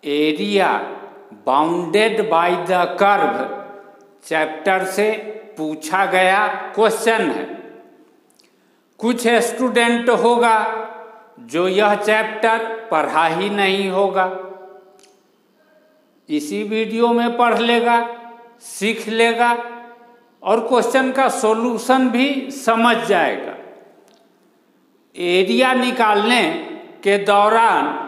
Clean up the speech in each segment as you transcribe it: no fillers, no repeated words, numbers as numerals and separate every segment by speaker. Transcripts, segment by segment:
Speaker 1: Area bounded by the curve chapter से पूछा गया क्वेश्चन है। कुछ स्टूडेंट होगा जो यह चैप्टर पढ़ा ही नहीं होगा, इसी वीडियो में पढ़ लेगा, सीख लेगा और क्वेश्चन का सॉल्यूशन भी समझ जाएगा। एरिया निकालने के दौरान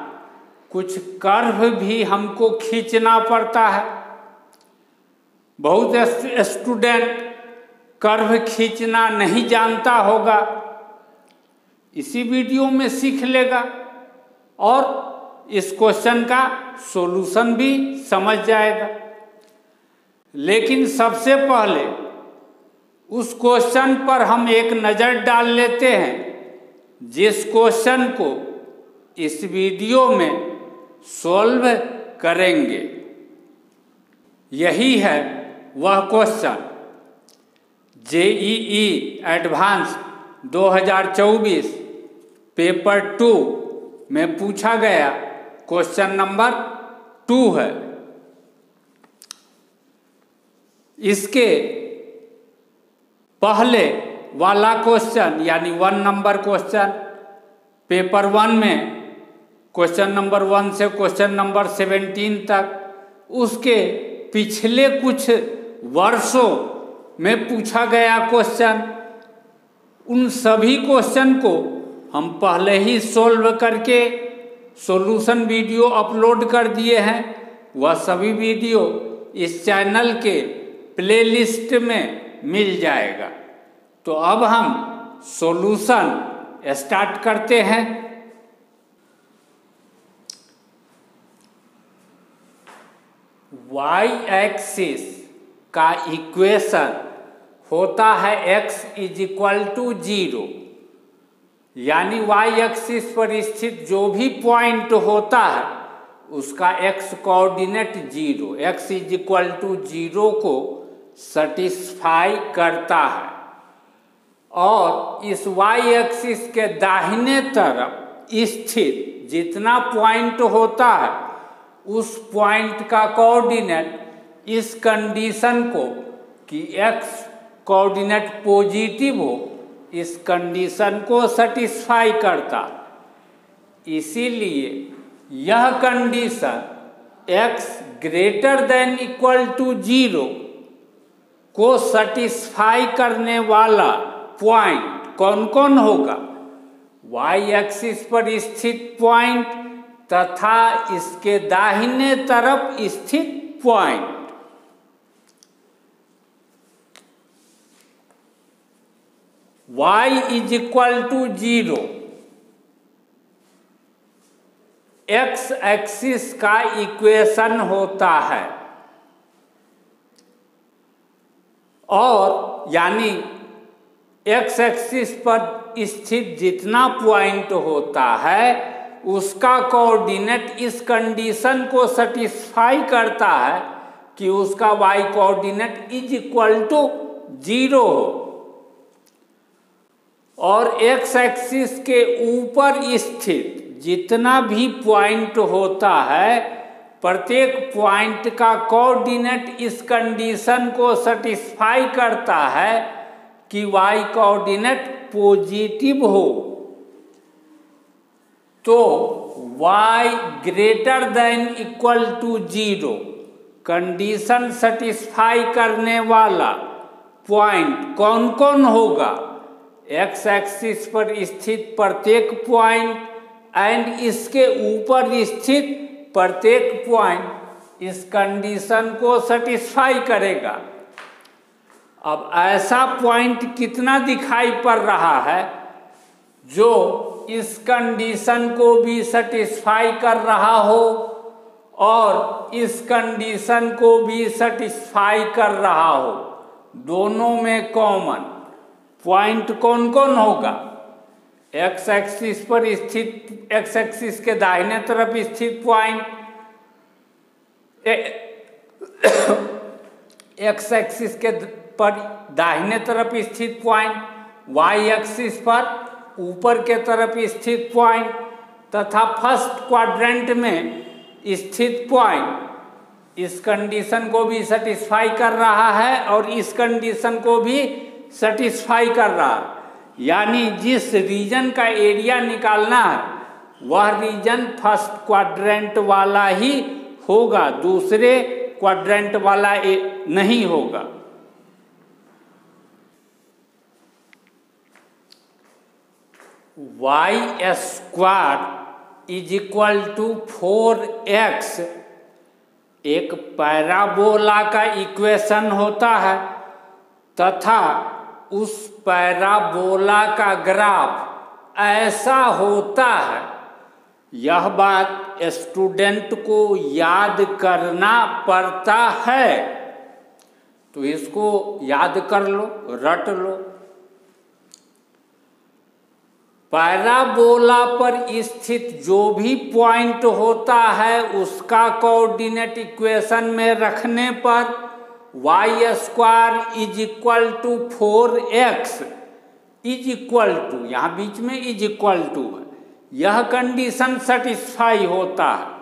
Speaker 1: कुछ कर्व भी हमको खींचना पड़ता है। बहुत स्टूडेंट कर्व खींचना नहीं जानता होगा, इसी वीडियो में सीख लेगा और इस क्वेश्चन का सॉल्यूशन भी समझ जाएगा। लेकिन सबसे पहले उस क्वेश्चन पर हम एक नज़र डाल लेते हैं जिस क्वेश्चन को इस वीडियो में सॉल्व करेंगे। यही है वह क्वेश्चन जेईई एडवांस 2024 पेपर 2 में पूछा गया क्वेश्चन नंबर 2 है। इसके पहले वाला क्वेश्चन यानी 1 नंबर क्वेश्चन पेपर 1 में क्वेश्चन नंबर 1 से क्वेश्चन नंबर 17 तक, उसके पिछले कुछ वर्षों में पूछा गया क्वेश्चन, उन सभी क्वेश्चन को हम पहले ही सॉल्व करके सॉल्यूशन वीडियो अपलोड कर दिए हैं। वह सभी वीडियो इस चैनल के प्लेलिस्ट में मिल जाएगा। तो अब हम सॉल्यूशन स्टार्ट करते हैं। वाई एक्सिस का इक्वेशन होता है x = 0, यानी वाई एक्सिस पर स्थित जो भी पॉइंट होता है उसका x कोऑर्डिनेट 0, x = 0 को सेटिस्फाई करता है। और इस वाई एक्सिस के दाहिने तरफ स्थित जितना पॉइंट होता है उस पॉइंट का कोऑर्डिनेट इस कंडीशन को कि x कोऑर्डिनेट पॉजिटिव हो, इस कंडीशन को सेटिस्फाई करता। इसीलिए यह कंडीशन x > 0 को सेटिस्फाई करने वाला पॉइंट कौन कौन होगा? वाई एक्सिस पर स्थित पॉइंट तथा इसके दाहिने तरफ स्थित पॉइंट। y = 0 x एक्सिस का इक्वेशन होता है, और यानी x एक्सिस पर स्थित जितना पॉइंट होता है उसका कोऑर्डिनेट इस कंडीशन को सेटिस्फाई करता है कि उसका y कोऑर्डिनेट = 0 हो। और x एक्सिस के ऊपर स्थित जितना भी पॉइंट होता है प्रत्येक पॉइंट का कोऑर्डिनेट इस कंडीशन को सेटिस्फाई करता है कि y कोऑर्डिनेट पॉजिटिव हो। तो y > 0 कंडीशन सेटिस्फाई करने वाला पॉइंट कौन कौन होगा? x एक्सिस पर स्थित प्रत्येक पॉइंट एंड इसके ऊपर स्थित प्रत्येक पॉइंट इस कंडीशन को सेटिस्फाई करेगा। अब ऐसा पॉइंट कितना दिखाई पड़ रहा है जो इस कंडीशन को भी सेटिस्फाई कर रहा हो और इस कंडीशन को भी सेटिस्फाई कर रहा हो? दोनों में कॉमन पॉइंट कौन कौन होगा? x एक्सिस पर स्थित, x एक्सिस के दाहिने तरफ स्थित पॉइंट, x एक्सिस के पर दाहिने तरफ स्थित पॉइंट, y एक्सिस पर ऊपर के तरफ स्थित पॉइंट तथा फर्स्ट क्वाड्रेंट में स्थित पॉइंट इस कंडीशन को भी सेटिस्फाई कर रहा है और इस कंडीशन को भी सेटिस्फाई कर रहा है। यानी जिस रीजन का एरिया निकालना है वह रीजन फर्स्ट क्वाड्रेंट वाला ही होगा, दूसरे क्वाड्रेंट वाला नहीं होगा। y square is equal to 4x एक पैराबोला का इक्वेशन होता है तथा उस पैराबोला का ग्राफ ऐसा होता है। यह बात स्टूडेंट को याद करना पड़ता है, तो इसको याद कर लो, रट लो। पैराबोला पर स्थित जो भी पॉइंट होता है उसका कोऑर्डिनेट इक्वेशन में रखने पर y square is equal to 4x is equal to, यहाँ बीच में इज इक्वल टू है, यह कंडीशन सेटिस्फाई होता है।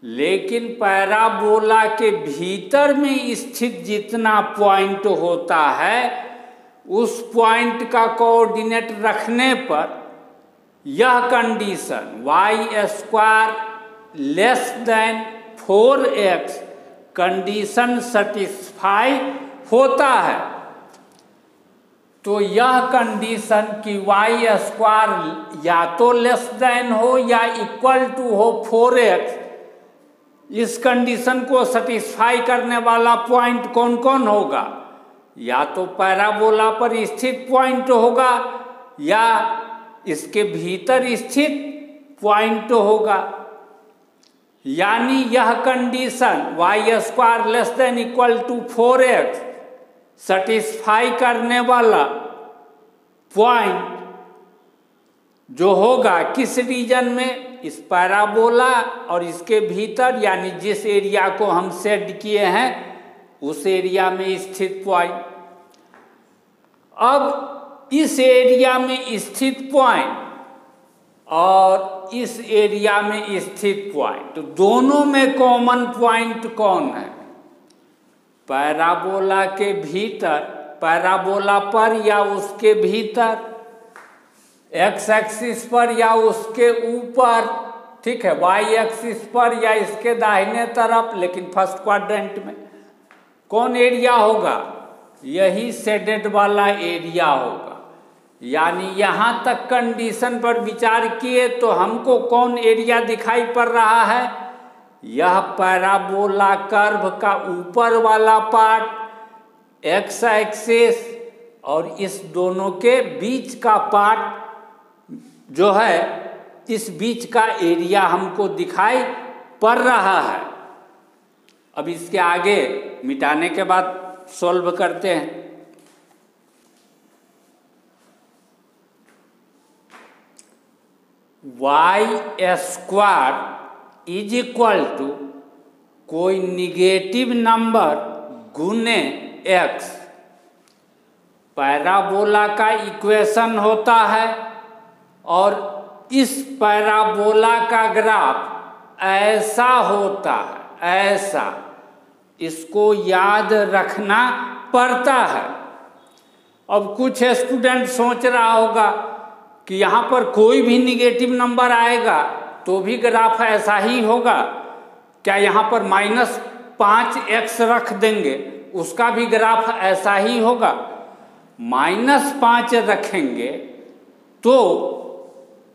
Speaker 1: लेकिन पैराबोला के भीतर में स्थित जितना पॉइंट होता है उस पॉइंट का कोऑर्डिनेट रखने पर यह condition y square less then 4x condition satisfy होता है। तो यह कंडीशन कि y स्क्वायर या तो लेस देन हो या इक्वल टू हो 4x, इस कंडीशन को सेटिस्फाई करने वाला पॉइंट कौन कौन होगा? या तो पैराबोला पर स्थित पॉइंट होगा या इसके भीतर स्थित पॉइंट होगा। यानी यह condition y square less than equal to 4x satisfy करने वाला पॉइंट जो होगा किस रीजन में, इस पैराबोला और इसके भीतर, यानी जिस एरिया को हम सेट किए हैं उस एरिया में स्थित पॉइंट। अब इस एरिया में स्थित पॉइंट और इस एरिया में स्थित पॉइंट, तो दोनों में कॉमन पॉइंट कौन है? पैराबोला के भीतर, पैराबोला पर या उसके भीतर, एक्स एक्सिस पर या उसके ऊपर, ठीक है, वाई एक्सिस पर या इसके दाहिने तरफ, लेकिन फर्स्ट क्वाड्रेंट में कौन एरिया होगा? यही शेडेड वाला एरिया होगा। यानी यहाँ तक कंडीशन पर विचार किए तो हमको कौन एरिया दिखाई पड़ रहा है? यह पैराबोला कर्व का ऊपर वाला पार्ट, एक्स एक्सिस और इस दोनों के बीच का पार्ट जो है, इस बीच का एरिया हमको दिखाई पड़ रहा है। अब इसके आगे मिटाने के बाद सॉल्व करते हैं। y square is equal to कोई निगेटिव नंबर गुने x, पैराबोला का इक्वेशन होता है और इस पैराबोला का ग्राफ ऐसा होता है, ऐसा, इसको याद रखना पड़ता है। अब कुछ स्टूडेंट सोच रहा होगा कि यहाँ पर कोई भी निगेटिव नंबर आएगा तो भी ग्राफ ऐसा ही होगा क्या? यहाँ पर -5x रख देंगे उसका भी ग्राफ ऐसा ही होगा? -5 रखेंगे तो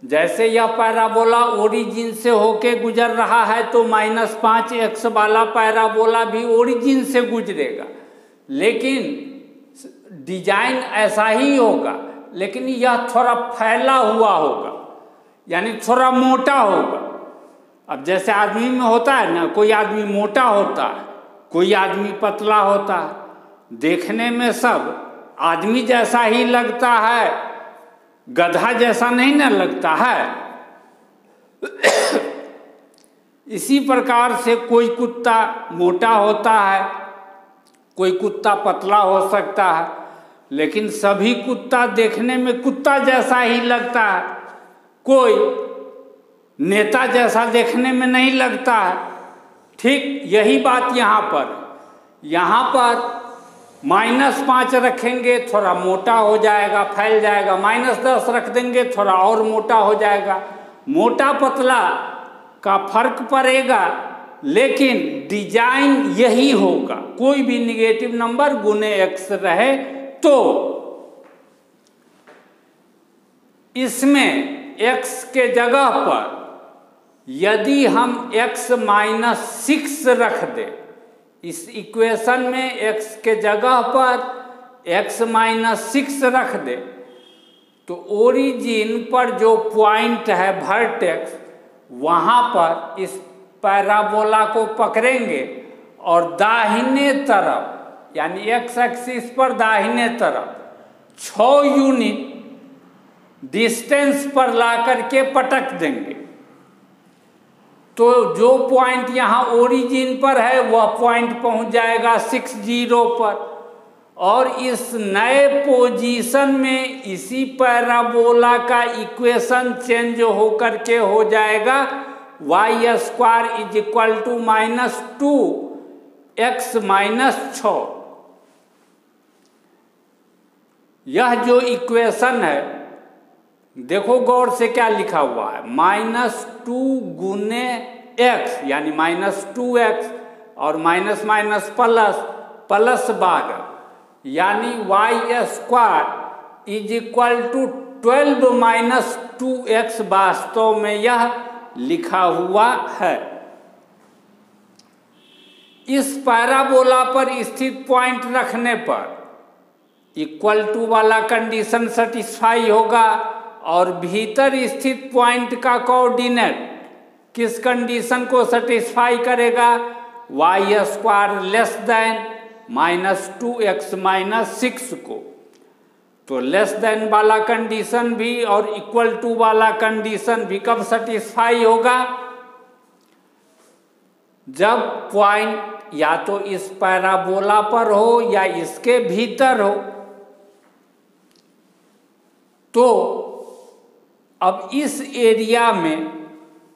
Speaker 1: जैसे यह पैराबोला ओरिजिन से होके गुजर रहा है तो -5x वाला पैराबोला भी ओरिजिन से गुजरेगा, लेकिन डिजाइन ऐसा ही होगा, लेकिन यह थोड़ा फैला हुआ होगा, यानी थोड़ा मोटा होगा। अब जैसे आदमी में होता है ना, कोई आदमी मोटा होता है, कोई आदमी पतला होता है, देखने में सब आदमी जैसा ही लगता है, गधा जैसा नहीं ना लगता है। इसी प्रकार से कोई कुत्ता मोटा होता है, कोई कुत्ता पतला हो सकता है, लेकिन सभी कुत्ता देखने में कुत्ता जैसा ही लगता है। कोई नेता जैसा देखने में नहीं लगता है। ठीक यही बात यहाँ पर -5 रखेंगे थोड़ा मोटा हो जाएगा, फैल जाएगा। -10 रख देंगे थोड़ा और मोटा हो जाएगा। मोटा पतला का फर्क पड़ेगा, लेकिन डिजाइन यही होगा। कोई भी निगेटिव नंबर गुने x रहे तो इसमें x के जगह पर यदि हम x-6 रख दें, इस इक्वेशन में x के जगह पर x-6 रख दे, तो ओरिजिन पर जो पॉइंट है वर्टेक्स, वहाँ पर इस पैराबोला को पकड़ेंगे और दाहिने तरफ यानी x एक्सिस पर दाहिने तरफ 6 यूनिट डिस्टेंस पर ला करके पटक देंगे। तो जो पॉइंट यहाँ ओरिजिन पर है वह पॉइंट पहुँच जाएगा 60 पर, और इस नए पोजीशन में इसी पैराबोला का इक्वेशन चेंज होकर के हो जाएगा y² = -2x-6। यह जो इक्वेशन है, देखो गौर से क्या लिखा हुआ है, -2 गुने x यानी -2x और माइनस माइनस प्लस +12 यानी y² = 12 - 2x वास्तव में यह लिखा हुआ है। इस पैराबोला पर स्थित पॉइंट रखने पर = वाला कंडीशन सेटिस्फाई होगा, और भीतर स्थित पॉइंट का कोऑर्डिनेट किस कंडीशन को सेटिस्फाई करेगा, y² -2x-6 को। तो लेस देन वाला कंडीशन भी और = वाला कंडीशन भी कब सेटिस्फाई होगा, जब पॉइंट या तो इस पैराबोला पर हो या इसके भीतर हो। तो अब इस एरिया में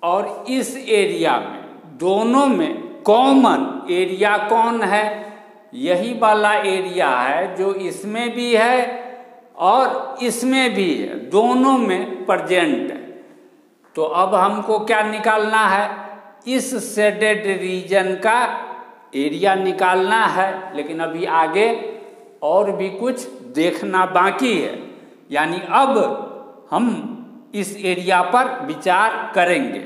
Speaker 1: और इस एरिया में दोनों में कॉमन एरिया कौन है, यही वाला एरिया है जो इसमें भी है और इसमें भी है, दोनों में प्रेजेंट है। तो अब हमको क्या निकालना है, इस शेडेड रीजन का एरिया निकालना है। लेकिन अभी आगे और भी कुछ देखना बाकी है, यानी अब हम इस एरिया पर विचार करेंगे।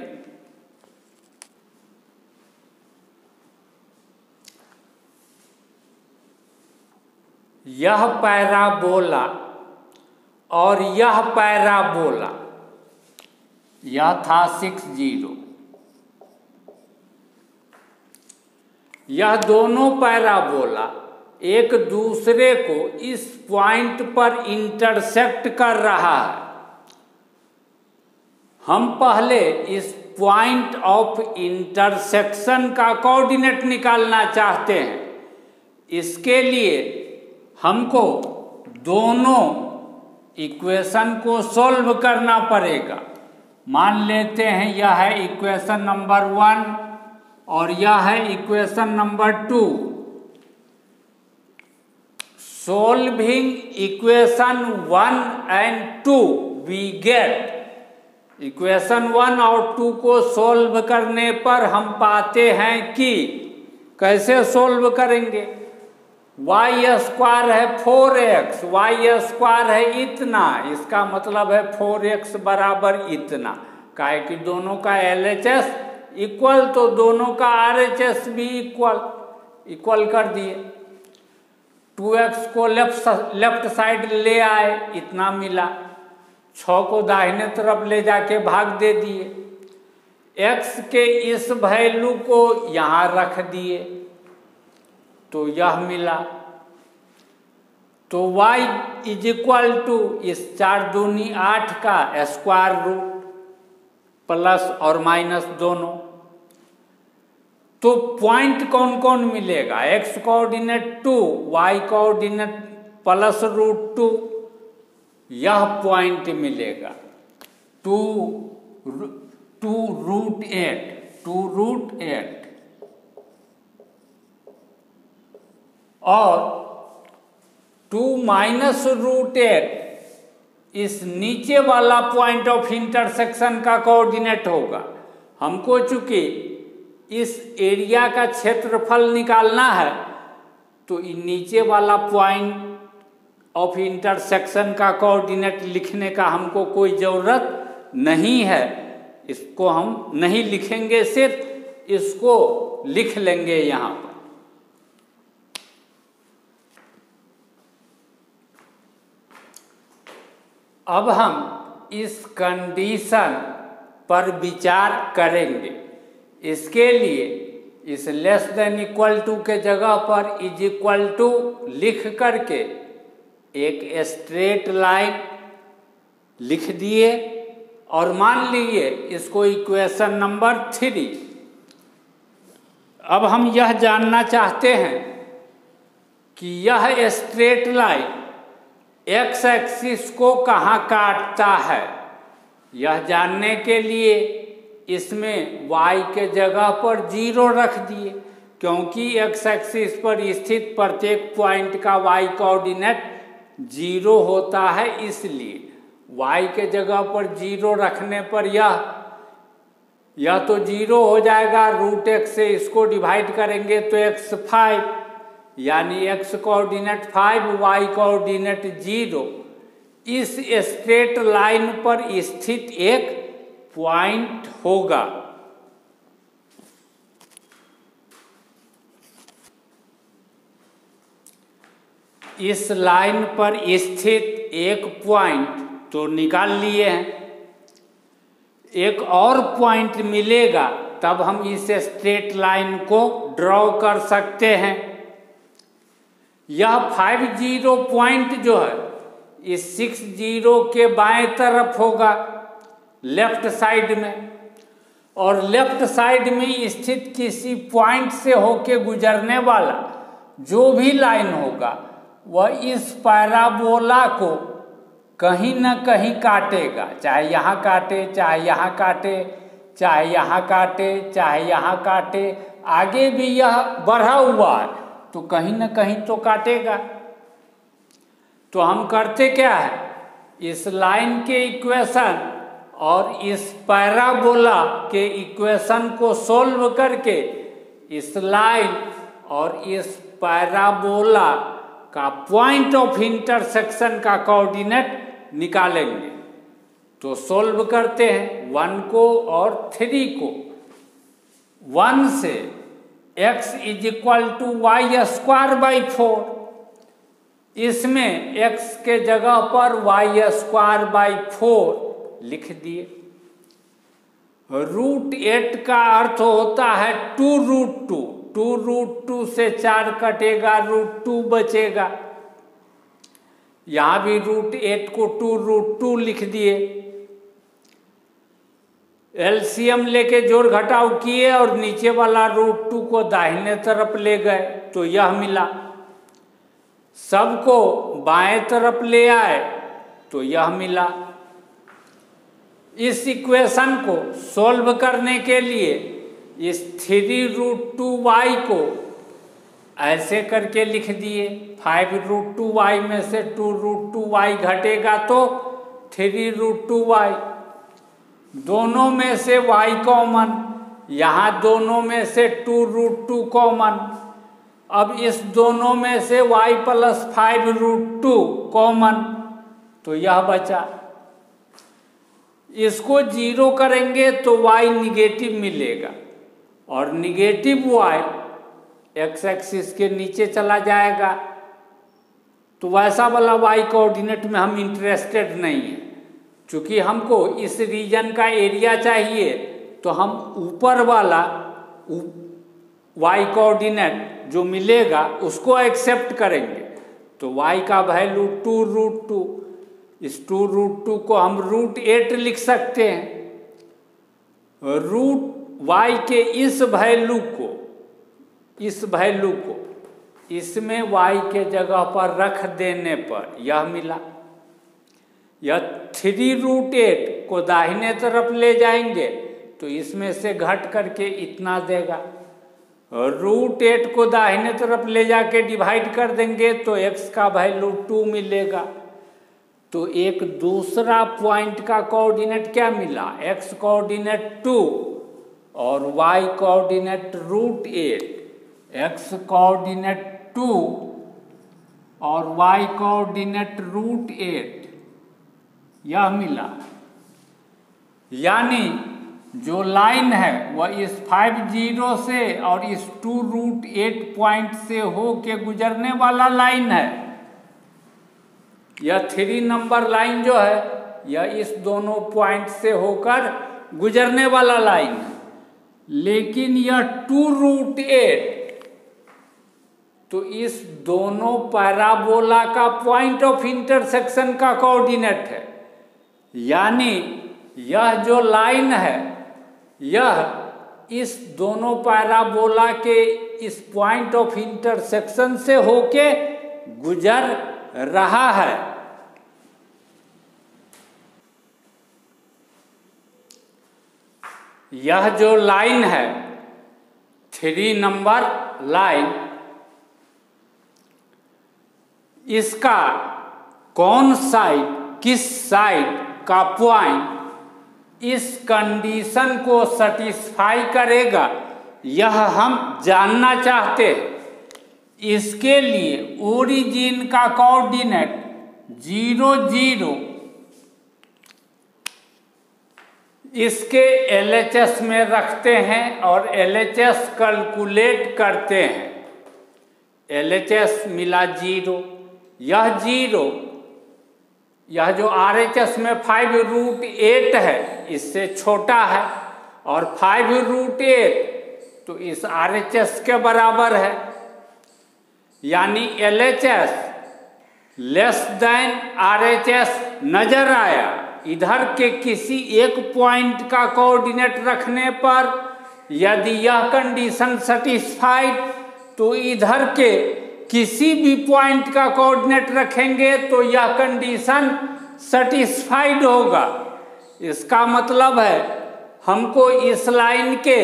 Speaker 1: यह पैराबोला और यह पैराबोला, यह था 60, यह दोनों पैराबोला एक दूसरे को इस पॉइंट पर इंटरसेक्ट कर रहा है। हम पहले इस पॉइंट ऑफ इंटरसेक्शन का कोऑर्डिनेट निकालना चाहते हैं। इसके लिए हमको दोनों इक्वेशन को सॉल्व करना पड़ेगा। मान लेते हैं यह है इक्वेशन नंबर 1 और यह है equation number 2। Solving equation 1 and 2 we get, equation 1 और 2 को सॉल्व करने पर हम पाते हैं कि कैसे सॉल्व करेंगे, y² है 4x, y² है इतना, इसका मतलब है 4x बराबर इतना। काहे कि दोनों का LHS इक्वल, तो दोनों का RHS भी इक्वल कर दिए। 2x को लेफ्ट साइड ले आए, इतना मिला। 6 को दाहिने तरफ ले जाके भाग दे दिए। x के इस वैल्यू को यहाँ रख दिए, तो यह मिला। तो y = इस 4 दूनी 8 का स्क्वायर रूट प्लस और माइनस दोनों। तो पॉइंट कौन कौन मिलेगा, x कोऑर्डिनेट 2, y कोऑर्डिनेट +√2, यह पॉइंट मिलेगा। 2√8 और 2-√8 इस नीचे वाला पॉइंट ऑफ इंटरसेक्शन का कोऑर्डिनेट होगा। हमको चूंकि इस एरिया का क्षेत्रफल निकालना है तो नीचे वाला पॉइंट ऑफ इंटरसेक्शन का कोऑर्डिनेट लिखने का हमको कोई ज़रूरत नहीं है, इसको हम नहीं लिखेंगे, सिर्फ इसको लिख लेंगे यहाँ पर। अब हम इस कंडीशन पर विचार करेंगे। इसके लिए इस लेस देन इक्वल टू के जगह पर इज इक्वल टू लिख करके एक स्ट्रेट लाइन लिख दिए और मान लीजिए इसको इक्वेशन नंबर 3। अब हम यह जानना चाहते हैं कि यह स्ट्रेट लाइन एक्स एक्सिस को कहाँ काटता है। यह जानने के लिए इसमें y के जगह पर 0 रख दिए, क्योंकि एक्स एक्सिस पर स्थित प्रत्येक पॉइंट का y कोऑर्डिनेट 0 होता है, इसलिए y के जगह पर 0 रखने पर यह तो 0 हो जाएगा। √x से इसको डिवाइड करेंगे तो x 5, यानी x कोऑर्डिनेट 5, y कोऑर्डिनेट 0 इस स्ट्रेट लाइन पर स्थित एक पॉइंट होगा। इस लाइन पर स्थित एक पॉइंट तो निकाल लिए हैं, एक और पॉइंट मिलेगा तब हम इस स्ट्रेट लाइन को ड्रॉ कर सकते हैं। यह 50 पॉइंट जो है इस 60 के बाएं तरफ होगा, लेफ्ट साइड में, और लेफ्ट साइड में स्थित किसी पॉइंट से होके गुजरने वाला जो भी लाइन होगा वह इस पैराबोला को कहीं न कहीं काटेगा, चाहे यहाँ काटे, चाहे यहाँ काटे, चाहे यहाँ काटे, चाहे यहाँ काटे। आगे भी यह बढ़ा हुआ है तो कहीं न कहीं तो काटेगा। तो हम करते क्या है, इस लाइन के इक्वेशन और इस पैराबोला के इक्वेशन को सोल्व करके इस लाइन और इस पैराबोला का पॉइंट ऑफ इंटरसेक्शन का कोऑर्डिनेट निकालेंगे। तो सोल्व करते हैं 1 को और 3 को। 1 से x is equal to y²/4, इसमें x के जगह पर y² लिख दिए। √8 का अर्थ होता है 2√2, 2√2 से 4 कटेगा, √2 बचेगा। यहाँ भी √8 को 2√2 लिख दिए। एलसीएम लेके जोड़ घटाव किए और नीचे वाला √2 को दाहिने तरफ ले गए तो यह मिला। सबको बाएं तरफ ले आए तो यह मिला। इस इक्वेशन को सॉल्व करने के लिए इस 3√2y को ऐसे करके लिख दिए। 5√2y में से 2√2y घटेगा तो 3√2y, दोनों में से y कॉमन, यहाँ दोनों में से 2√2 कॉमन। अब इस दोनों में से y + 5√2 कॉमन तो यह बचा। इसको 0 करेंगे तो y निगेटिव मिलेगा और निगेटिव y x एक्सिस के नीचे चला जाएगा। तो वैसा वाला y कोऑर्डिनेट में हम इंटरेस्टेड नहीं हैं। चूँकि हमको इस रीजन का एरिया चाहिए तो हम ऊपर वाला y कोऑर्डिनेट जो मिलेगा उसको एक्सेप्ट करेंगे। तो y का वैल्यू 2√2, इस 2√2 को हम √8 लिख सकते हैं। y के इस वैल्यू को इसमें y के जगह पर रख देने पर यह मिला। यह 3√8 को दाहिने तरफ ले जाएंगे तो इसमें से घट करके इतना देगा। √8 को दाहिने तरफ ले जाके डिवाइड कर देंगे तो x का वैल्यू 2 मिलेगा। तो एक दूसरा पॉइंट का कोऑर्डिनेट क्या मिला, x कोऑर्डिनेट 2 और y कोऑर्डिनेट √8। x कोऑर्डिनेट 2 और y कोऑर्डिनेट √8 यह मिला। यानी जो लाइन है वह इस 50 से और इस 2√8 पॉइंट से हो के गुजरने वाला लाइन है। यह 3 नंबर लाइन जो है यह इस दोनों पॉइंट से होकर गुजरने वाला लाइन है। लेकिन यह 2√8 तो इस दोनों पैराबोला का पॉइंट ऑफ इंटरसेक्शन का कोऑर्डिनेट है। यानी यह जो लाइन है यह इस दोनों पैराबोला के इस पॉइंट ऑफ इंटरसेक्शन से होके गुजर रहा है। यह जो लाइन है 3 नंबर लाइन, इसका कौन साइड, किस साइड का पॉइंट इस कंडीशन को सेटिस्फाई करेगा यह हम जानना चाहते हैं। इसके लिए ओरिजिन का कोऑर्डिनेट 0 0 इसके LHS में रखते हैं और LHS कैलकुलेट करते हैं। LHS मिला 0, यह 0, यह जो RHS में 5√8 है इससे छोटा है और 5√8 तो इस RHS के बराबर है। यानी LHS लेस देन RHS नजर आया। इधर के किसी एक पॉइंट का कोऑर्डिनेट रखने पर यदि यह कंडीशन सेटिस्फाइड तो इधर के किसी भी पॉइंट का कोऑर्डिनेट रखेंगे तो यह कंडीशन सेटिस्फाइड होगा। इसका मतलब है हमको इस लाइन के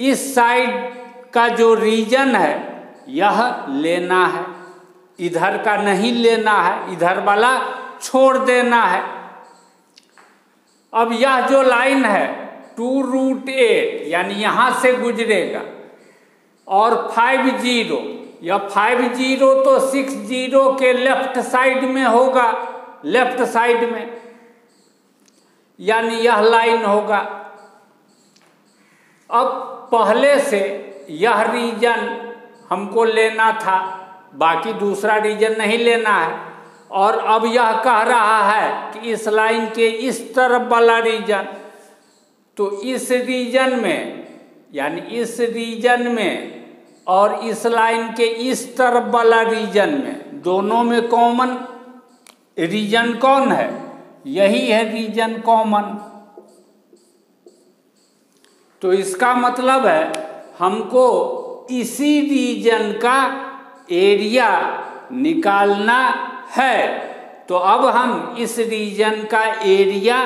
Speaker 1: इस साइड का जो रीजन है यह लेना है, इधर का नहीं लेना है, इधर वाला छोड़ देना है। अब यह जो लाइन है 2√8 यानी यहाँ से गुजरेगा और 50, यह 50 तो 60 के लेफ्ट साइड में होगा, लेफ्ट साइड में, यानी यह लाइन होगा। अब पहले से यह रीजन हमको लेना था, बाकी दूसरा रीजन नहीं लेना है। और अब यह कह रहा है कि इस लाइन के इस तरफ वाला रीजन, तो इस रीजन में यानी इस रीजन में और इस लाइन के इस तरफ वाला रीजन में, दोनों में कॉमन रीजन कौन है, यही है रीजन कॉमन। तो इसका मतलब है हमको इसी रीजन का एरिया निकालना है। तो अब हम इस रीजन का एरिया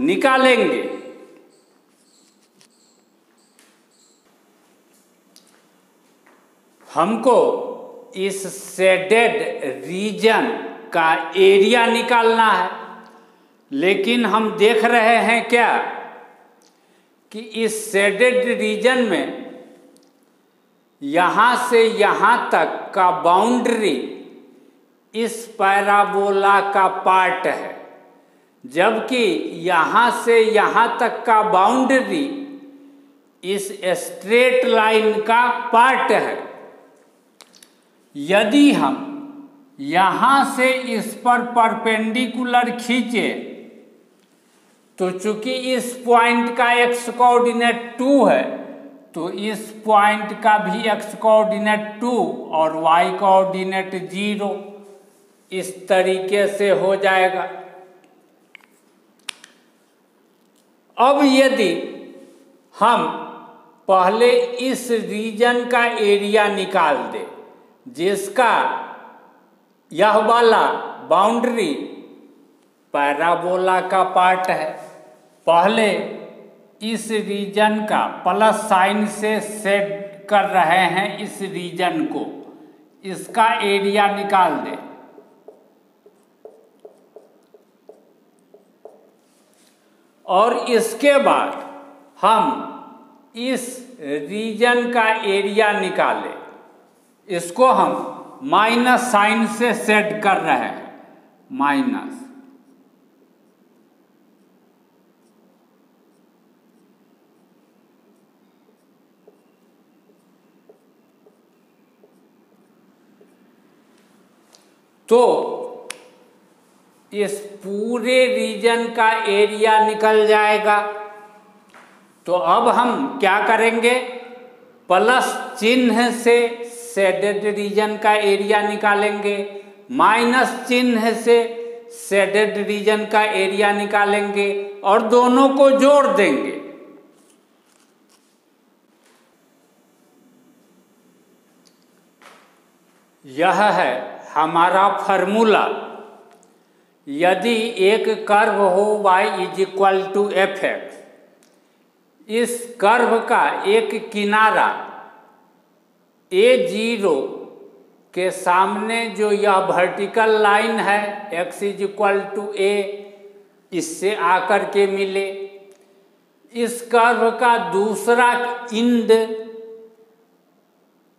Speaker 1: निकालेंगे। हमको इस शेडेड रीजन का एरिया निकालना है, लेकिन हम देख रहे हैं क्या कि इस शेडेड रीजन में यहाँ से यहाँ तक का बाउंड्री इस पैराबोला का पार्ट है, जबकि यहाँ से यहाँ तक का बाउंड्री इस स्ट्रेट लाइन का पार्ट है। यदि हम यहाँ से इस पर परपेंडिकुलर खींचे तो चूंकि इस पॉइंट का x कोऑर्डिनेट 2 है तो इस पॉइंट का भी x कोऑर्डिनेट 2 और y कोऑर्डिनेट 0 इस तरीके से हो जाएगा। अब यदि हम पहले इस रीजन का एरिया निकाल दें जिसका यह वाला बाउंड्री पैराबोला का पार्ट है, पहले इस रीजन का प्लस साइन से सेट कर रहे हैं इस रीजन को, इसका एरिया निकाल दें। और इसके बाद हम इस रीजन का एरिया निकालें, इसको हम माइनस साइन से सेट कर रहे हैं, माइनस। तो इस पूरे रीजन का एरिया निकल जाएगा। तो अब हम क्या करेंगे, प्लस चिन्ह से शेडेड रीजन का एरिया निकालेंगे, माइनस चिन्ह से शेडेड रीजन का एरिया निकालेंगे और दोनों को जोड़ देंगे। यह है हमारा फॉर्मूला। यदि एक कर्व हो y = fx, इस कर्व का एक किनारा A0 के सामने जो यह वर्टिकल लाइन है x = a, इससे आकर के मिले। इस कर्व का दूसरा इंड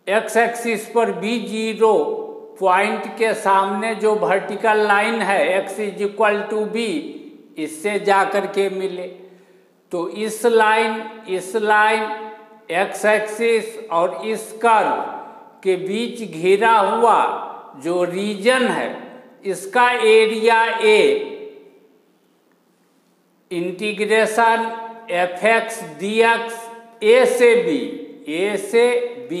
Speaker 1: x एक्सिस पर B0 पॉइंट के सामने जो वर्टिकल लाइन है x = b, इससे जाकर के मिले। तो इस लाइन x एक्सिस और इस कर्व के बीच घिरा हुआ जो रीजन है, इसका area A integration fx dx a से b।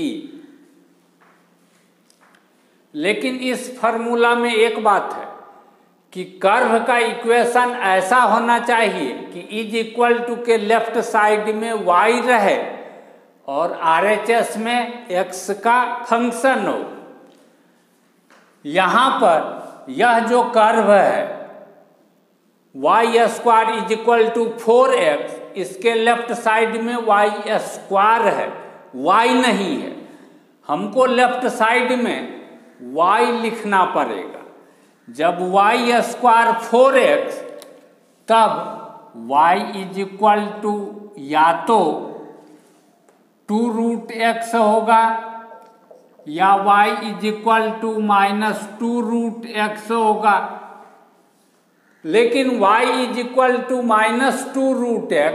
Speaker 1: लेकिन इस फॉर्मूला में एक बात है कि कर्व का इक्वेशन ऐसा होना चाहिए कि = के लेफ्ट साइड में y रहे और RHS में x का फंक्शन हो। यहाँ पर यह जो कर्व है y² = 4x, इसके लेफ्ट साइड में y² है, y नहीं है। हमको लेफ्ट साइड में y लिखना पड़ेगा। जब y² 4x, तब y = या तो 2√x होगा या y = -2√x होगा। लेकिन y = -2√x,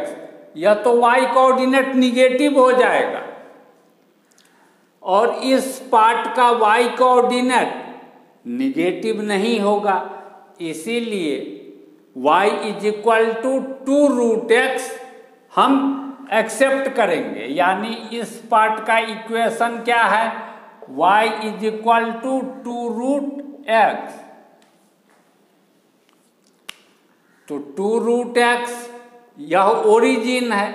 Speaker 1: यह तो y कोऑर्डिनेट निगेटिव हो जाएगा और इस पार्ट का y कोऑर्डिनेट निगेटिव नहीं होगा। इसीलिए y = 2√x हम एक्सेप्ट करेंगे। यानी इस पार्ट का इक्वेशन क्या है, y = 2√x। तो 2√x यह ओरिजिन है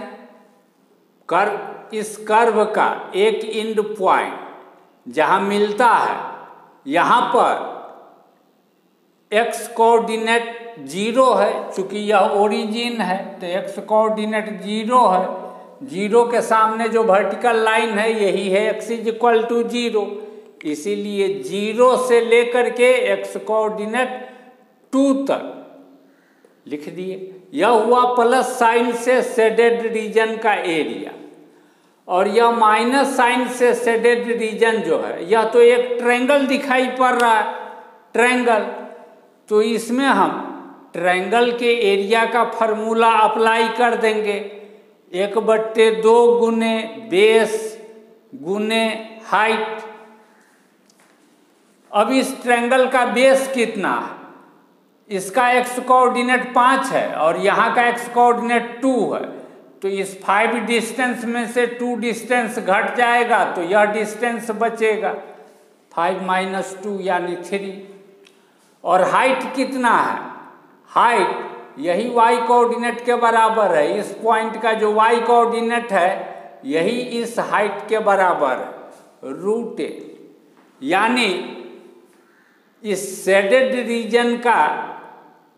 Speaker 1: इस कर्व का एक एंड पॉइंट जहां मिलता है। यहाँ पर x कोऑर्डिनेट 0 है, चूंकि यह ओरिजिन है तो x कोऑर्डिनेट 0 है। 0 के सामने जो वर्टिकल लाइन है यही है x = 0, इसीलिए 0 से लेकर के x कोऑर्डिनेट 2 तक लिख दिए। यह हुआ प्लस साइन से शेडेड रीजन का एरिया। और यह माइनस साइन से शेडेड रीजन जो है, यह तो एक ट्रायंगल दिखाई पड़ रहा है, ट्रायंगल। तो इसमें हम ट्रायंगल के एरिया का फॉर्मूला अप्लाई कर देंगे, 1/2 गुने बेस गुने हाइट। अब इस ट्रायंगल का बेस कितना है, इसका x कोऑर्डिनेट 5 है और यहाँ का x कोऑर्डिनेट 2 है। तो इस 5 डिस्टेंस में से 2 डिस्टेंस घट जाएगा तो यह डिस्टेंस बचेगा, 5 - 2 यानी 3। और हाइट कितना है, हाइट यही y कोऑर्डिनेट के बराबर है। इस पॉइंट का जो y कोऑर्डिनेट है यही इस हाइट के बराबर है, √a। यानी इस शेडेड रीजन का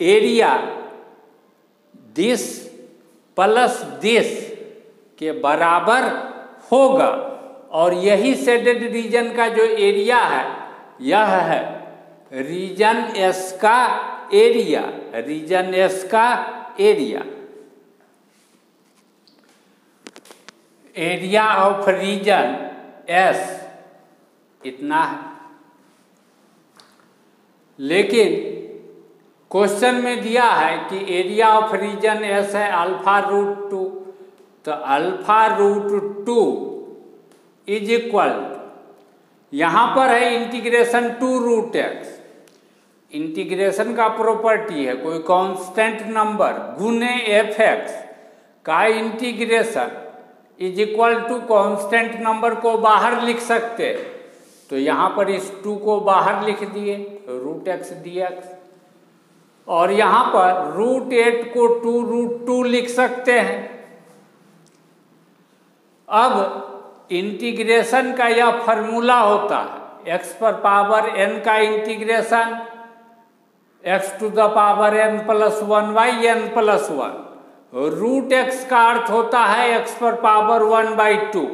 Speaker 1: एरिया दिस प्लस दिस के बराबर होगा। और यही शेडेड रीजन का जो एरिया है यह है रीजन एस का एरिया, रीजन एस का area. Area of region S इतना है। लेकिन क्वेश्चन में दिया है कि एरिया ऑफ रीजन एस है अल्फा रूट 2, तो अल्फा रूट 2 इज इक्वल, यहाँ पर है इंटीग्रेशन 2 रूट एक्स। इंटीग्रेशन का प्रॉपर्टी है कोई कांस्टेंट नंबर गुने एफ एक्स का integration is equal to constant number को बाहर लिख सकते हैं। तो यहाँ पर इस 2 को बाहर लिख दिए रूट एक्स डी एक्स, और यहाँ पर रूट 8 को 2 रूट 2 लिख सकते हैं। अब इंटीग्रेशन का यह फॉर्मूला होता है x पर पावर n का integration x to the power n plus 1 by n plus 1। Root x का अर्थ होता है x पर पावर 1 बाई 2।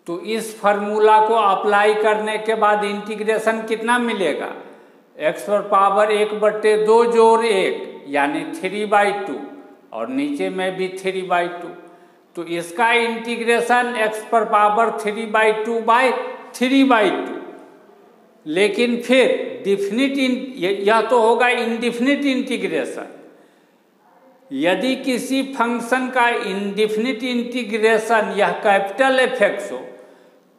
Speaker 1: तो इस फॉर्मूला को अप्लाई करने के बाद इंटीग्रेशन कितना मिलेगा, x पर पावर 1/2 जोड़ 1 यानी 3/2, और नीचे में भी 3/2। तो इसका इंटीग्रेशन x पर पावर 3/2 बाई 3/2। लेकिन फिर डिफिनिट यह तो होगा इंडिफिनिट इंटीग्रेशन। यदि किसी फंक्शन का इंडिफिनिट इंटीग्रेशन यह कैपिटल एफ एक्स हो,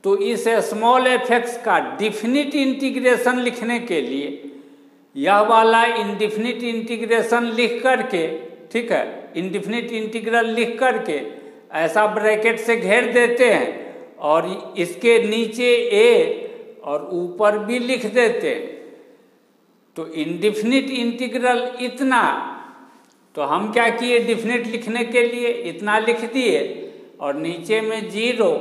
Speaker 1: तो इस स्मॉल एफ एक्स का डिफिनिट इंटीग्रेशन लिखने के लिए यह वाला इंडिफिनिट इंटीग्रेशन लिख करके, ठीक है, इंडिफिनिट इंटीग्रल लिख करके ऐसा ब्रैकेट से घेर देते हैं और इसके नीचे a और ऊपर b लिख देते हैं। तो इंडिफिनिट इंटीग्रल इतना, तो हम क्या किए, डिफिनिट लिखने के लिए इतना लिख दिए और नीचे में 0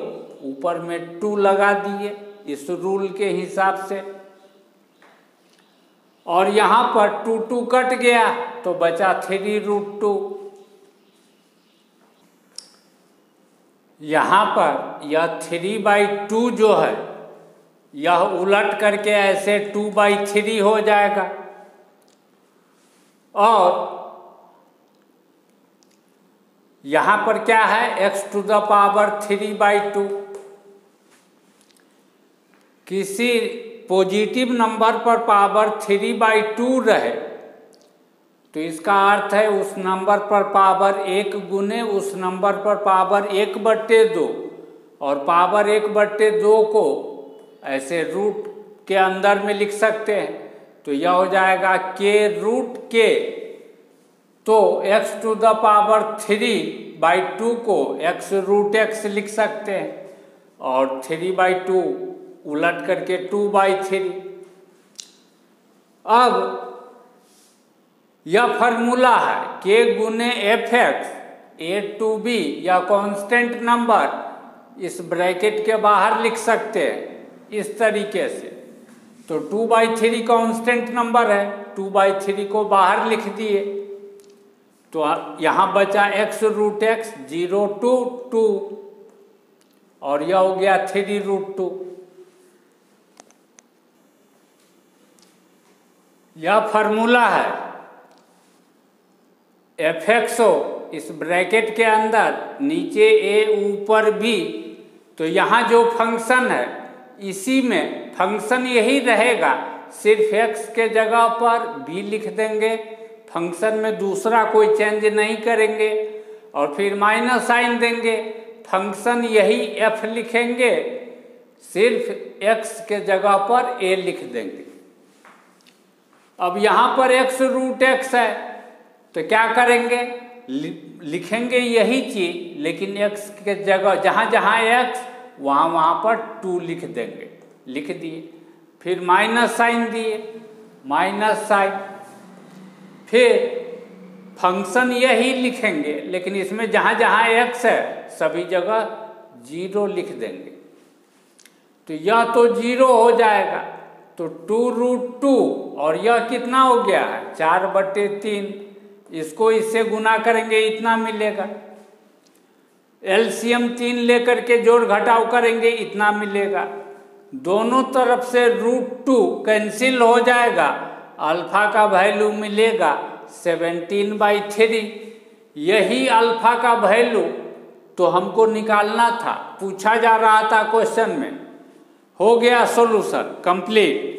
Speaker 1: ऊपर में 2 लगा दिए इस रूल के हिसाब से। और यहाँ पर 2 2 कट गया तो बचा 3 रूट 2। यहाँ पर यह 3/2 जो है यह उलट करके ऐसे 2/3 हो जाएगा। और यहाँ पर क्या है, x टू द पावर 3/2। किसी पॉजिटिव नंबर पर पावर 3/2 रहे तो इसका अर्थ है उस नंबर पर पावर 1 गुने उस नंबर पर पावर 1/2, और पावर 1/2 को ऐसे रूट के अंदर में लिख सकते हैं। तो यह हो जाएगा k रूट k। तो x टू द पावर 3/2 को x रूट x लिख सकते हैं और 3/2 उलट करके 2/3। अब यह फॉर्मूला है k गुने f x a to b या कांस्टेंट नंबर इस ब्रैकेट के बाहर लिख सकते हैं इस तरीके से। तो 2/3 कांस्टेंट नंबर है, 2/3 को बाहर लिख दिए तो यहाँ बचा x रूट x 0 to 2 और यह हो गया 3 रूट 2। यह फॉर्मूला है एफ एक्स हो इस ब्रैकेट के अंदर नीचे a ऊपर b। तो यहाँ जो फंक्शन है इसी में फंक्शन यही रहेगा, सिर्फ x के जगह पर b लिख देंगे, फंक्शन में दूसरा कोई चेंज नहीं करेंगे और फिर माइनस साइन देंगे, फंक्शन यही f लिखेंगे, सिर्फ x के जगह पर a लिख देंगे। अब यहाँ पर x रूट x है तो क्या करेंगे, लिखेंगे यही चीज लेकिन x के जगह जहाँ जहाँ x वहाँ पर 2 लिख देंगे, लिख दिए, फिर माइनस साइन दिए, माइनस साइन, फिर फंक्शन यही लिखेंगे लेकिन इसमें जहाँ जहाँ x है सभी जगह 0 लिख देंगे। तो यह तो 0 हो जाएगा, तो 2 रूट 2 और यह कितना हो गया है 4/3, इसको इससे गुना करेंगे इतना मिलेगा एलसीएम 3 लेकर के जोड़ घटाव करेंगे, इतना मिलेगा। दोनों तरफ से √2 कैंसिल हो जाएगा, अल्फा का वैल्यू मिलेगा 17/3। यही अल्फा का वैल्यू तो हमको निकालना था, पूछा जा रहा था क्वेश्चन में। हो गया सॉल्यूशन कंप्लीट।